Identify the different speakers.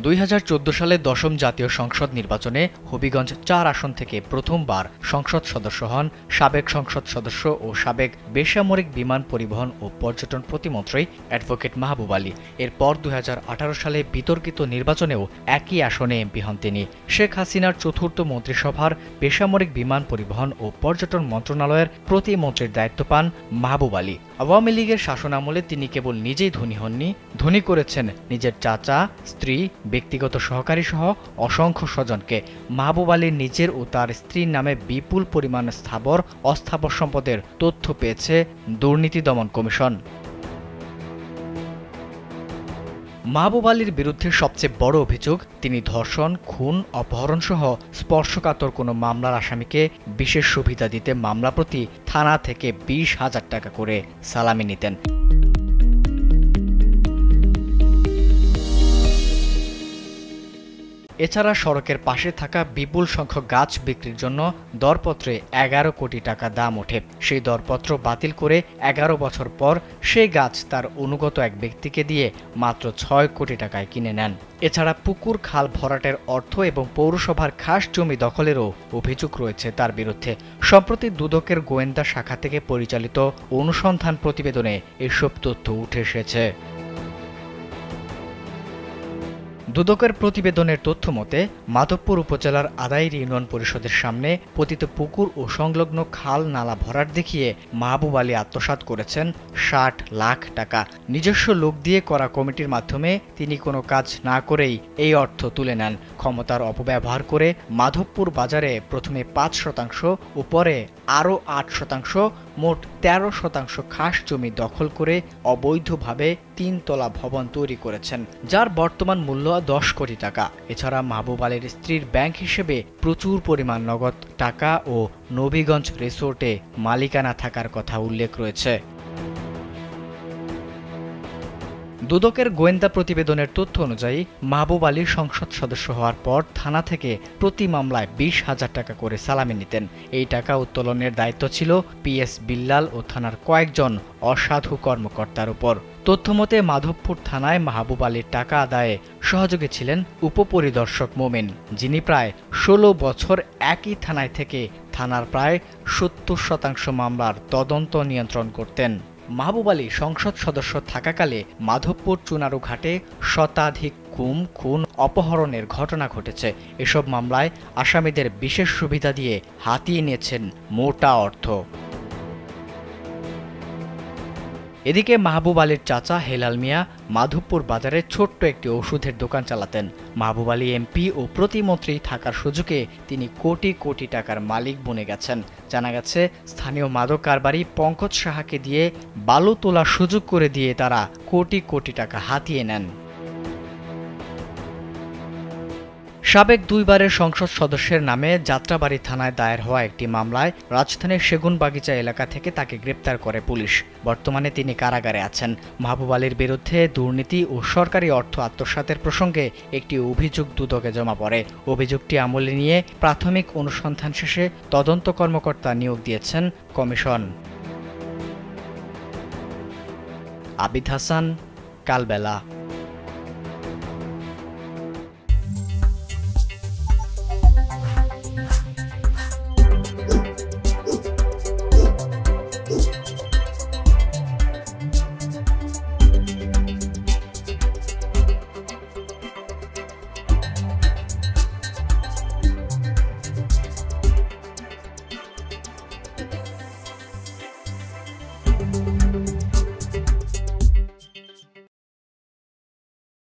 Speaker 1: 2014 সালে দশম জাতীয় সংসদ নির্বাচনে হবিগঞ্জ ৪ আসন থেকে প্রথমবার সংসদ সদস্য হন সাবেক সংসদ সদস্য ও সাবেক বেসামরিক বিমান পরিবহন ও পর্যটন প্রতিমন্ত্রী অ্যাডভোকেট মাহবুব আলী। এরপর 2018 সালে বিতর্কিত নির্বাচনেও একই আসনে এমপি হন তিনি। শেখ হাসিনার চতুর্থ মন্ত্রিসভার বেসামরিক বিমান পরিবহন ও পর্যটন মন্ত্রণালয়ের প্রতিমন্ত্রীর দায়িত্ব পান মাহবুব আলী। আওয়ামী লীগের শাসনামলে তিনি কেবল নিজেই ধনী হননি, ধনী করেছেন নিজের চাচা, স্ত্রী, ব্যক্তিগত সহকারী সহ অসংখ্য স্বজনকে। মাহবুব আলীর নিজের ও তার স্ত্রীর নামে বিপুল পরিমাণ স্থাবর অস্থাবর সম্পদের তথ্য পেয়েছে দুর্নীতি দমন কমিশন। মাহবুব আলীর বিরুদ্ধে সবচেয়ে বড় অভিযোগ, তিনি ধর্ষণ, খুন, অপহরণ সহ স্পর্শকাতর কোনো মামলার আসামিকে বিশেষ সুবিধা দিতে মামলা প্রতি থানা থেকে 20,000 টাকা করে সালামি নিতেন। এছাড়া সড়কের পাশে থাকা বিপুল সংখ্যক গাছ বিক্রির জন্য দরপত্রে 11 কোটি টাকা দাম ওঠে। সেই দরপত্র বাতিল করে 11 বছর পর সেই গাছ তার অনুগত এক ব্যক্তিকে দিয়ে মাত্র 6 কোটি টাকায় কিনে নেন। এছাড়া পুকুর খাল ভরাটের অর্থ এবং পৌরসভার খাস জমি দখলেরও অভিযোগ রয়েছে তার বিরুদ্ধে। সম্প্রতি দুদকের গোয়েন্দা শাখা থেকে পরিচালিত অনুসন্ধান প্রতিবেদনে এসব তথ্য উঠে এসেছে। দুদকের প্রতিবেদনের তথ্য মতে, মাধবপুর উপজেলার আদাইর ইউনিয়ন পরিষদের সামনে পতিত পুকুর ও সংলগ্ন খাল নালা ভরাট দেখিয়ে মাহবুব আলী আত্মসাৎ করেছেন 60 লাখ টাকা। নিজস্ব লোক দিয়ে করা কমিটির মাধ্যমে তিনি কোনো কাজ না করেই এই অর্থ তুলে নেন। ক্ষমতার অপব্যবহার করে মাধবপুর বাজারে প্রথমে 5% ও পরে আরও 8%, মোট 13% খাস জমি দখল করে অবৈধভাবে 3 তলা ভবন তৈরি করেছেন, যার বর্তমান মূল্য 10 কোটি টাকা। এছাড়া মাহবুব আলীর স্ত্রীর ব্যাংক হিসেবে প্রচুর পরিমাণ নগদ টাকা ও নবীগঞ্জ রিসোর্টে মালিকানা থাকার কথা উল্লেখ রয়েছে। দুদকের গোয়েন্দা প্রতিবেদনের তথ্য অনুযায়ী মাহবুব আলী সংসদ সদস্য হওয়ার পর থানা থেকে প্রতি মামলায় 20,000 টাকা করে সালামি নিতেন। এই টাকা উত্তোলনের দায়িত্ব ছিল পিএস বিল্লাল ও থানার কয়েকজন অসাধু কর্মকর্তার উপর। তথ্যমতে মাধবপুর থানায় মাহবুব আলীর টাকা আদায়ে সহযোগী ছিলেন উপপরিদর্শক মোমেন, যিনি প্রায় 16 বছর একই থানায় থেকে থানার প্রায় 70% মামলার তদন্ত নিয়ন্ত্রণ করতেন। মাহবুব আলী সংসদ সদস্য থাকাকালে মাধবপুর চুনারু ঘাটে শতাধিক গুম, খুন, অপহরণের ঘটনা ঘটেছে। এসব মামলায় আসামিদের বিশেষ সুবিধা দিয়ে হাতিয়ে নিয়েছেন মোটা অর্থ। এদিকে মাহবুব আলীর চাচা হেলাল মিয়া মাধবপুর বাজারে ছোট্ট একটি ওষুধের দোকান চালাতেন। মাহবুব আলী এমপি ও প্রতিমন্ত্রী থাকার সুযোগে তিনি কোটি কোটি টাকার মালিক বনে গেছেন। জানা গেছে, স্থানীয় মাদক কারবারি পঙ্কজ সাহাকে দিয়ে বালু তোলার সুযোগ করে দিয়ে তারা কোটি কোটি টাকা হাতিয়ে নেন। সাবেক 2 বারের সংসদ সদস্যের নামে যাত্রাবাড়ী থানায় দায়ের হওয়া একটি মামলায় রাজধানীর সেগুনবাগিচা এলাকা থেকে তাকে গ্রেপ্তার করে পুলিশ। বর্তমানে তিনি কারাগারে আছেন। মাহবুব আলীর বিরুদ্ধে দুর্নীতি ও সরকারি অর্থ আত্মসাতের প্রসঙ্গে একটি অভিযোগ দুদকে জমা পড়ে। অভিযোগটি আমলে নিয়ে প্রাথমিক অনুসন্ধান শেষে তদন্ত কর্মকর্তা নিয়োগ দিয়েছেন কমিশন। আবিদ হাসান, কালবেলা।